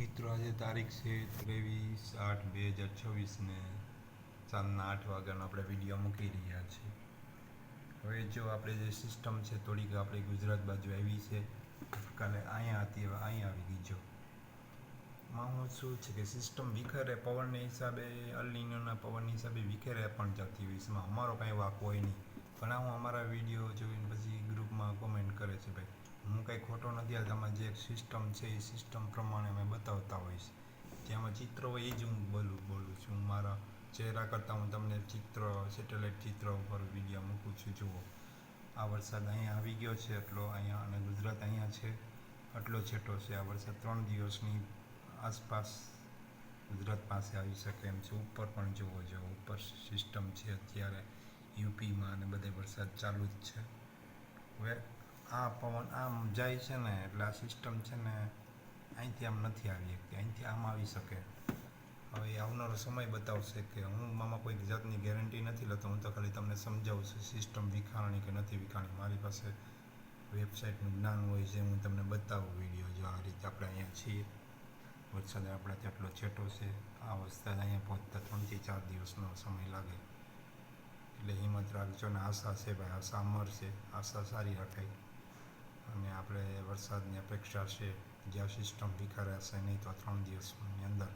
મિત્રો આજે તારીખ છે 23/8/2026 ને સાંજના 8 વાગ્યાનો આપણે વિડીયો મૂકી રહ્યા છીએ. હવે જો આપણે જે સિસ્ટમ છે થોડીક આપણી ગુજરાત બાજુ આવી છે, કાલે અહીંયા હતી, હવે અહીંયા આવી ગઈ. જો માં હું શું છે કે સિસ્ટમ વિખેરે પવનના હિસાબે, અલનીનોના પવનના હિસાબે વિખેરે પણ જતી હોય છે. અમારો કાંઈ વાંક હોય નહીં. ઘણા હું અમારા વિડીયો જોઈને પછી ગ્રુપમાં કોમેન્ટ કરે છે ભાઈ હું કાંઈ ખોટો નથી. આમાં જે સિસ્ટમ છે એ સિસ્ટમ પ્રમાણે અમે બતાવતા હોય છે. જેમાં ચિત્ર હોય એ જ હું બોલું છું. હું મારા ચહેરા કરતાં હું તમને ચિત્ર, સેટેલાઇટ ચિત્ર ઉપર વિડીયો મૂકું છું. જુઓ, આ વરસાદ અહીંયા આવી ગયો છે એટલો, અહીંયા અને ગુજરાત અહીંયા છે આટલો છેટો છે. આ વરસાદ 3 દિવસની આસપાસ ગુજરાત પાસે આવી શકે એમ છે. ઉપર પણ જુઓ, ઉપર સિસ્ટમ છે અત્યારે યુપીમાં અને બધે વરસાદ ચાલુ જ છે. હવે આ પવન આમ જાય છે ને એટલે આ સિસ્ટમ છે ને અહીંથી આમ નથી આવી શકતી, અહીંથી આમ આવી શકે. હવે આવનારો સમય બતાવશે કે હું આમાં કોઈ જાતની ગેરંટી નથી લેતો. હું તો ખાલી તમને સમજાવું છું સિસ્ટમ વિખાણી કે નથી વિખાણી. મારી પાસે વેબસાઇટનું જ્ઞાન હોય છે, હું તમને બતાવું વિડીયો. જો આ રીતે આપણે અહીંયા છીએ, વરસાદ આપણે તેટલો છેટો છે. આ વરસાદ અહીંયા પહોંચતા 3 થી 4 દિવસનો સમય લાગે. એટલે હિંમત રાખજો ને આશા છે ભાઈ, આશા અમર છે, આશા સારી રખાય. અને આપણે વરસાદની અપેક્ષા છે. જ્યાં સિસ્ટમ વિખરાશે નહીં તો 3 દિવસની અંદર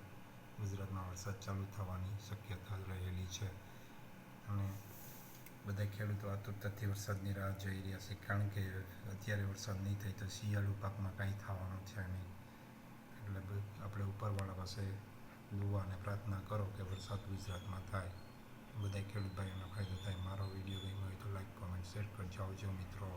ગુજરાતમાં વરસાદ ચાલુ થવાની શક્યતા રહેલી છે. અને બધા ખેડૂતો આતુરતાથી વરસાદની રાહ જોઈ રહ્યા છે, કારણ કે અત્યારે વરસાદ નહીં થાય તો શિયાળુ પાકમાં કાંઈ થવાનું છે નહીં. એટલે આપણે ઉપરવાળા પાસે દુઆ અને પ્રાર્થના કરો કે વરસાદ ગુજરાતમાં થાય, બધા ખેડૂત ભાઈઓનો ફાયદો થાય. મારો વિડીયો ગમ્યો હોય તો લાઈક, કોમેન્ટ, શેર કરજો. આવજો મિત્રો.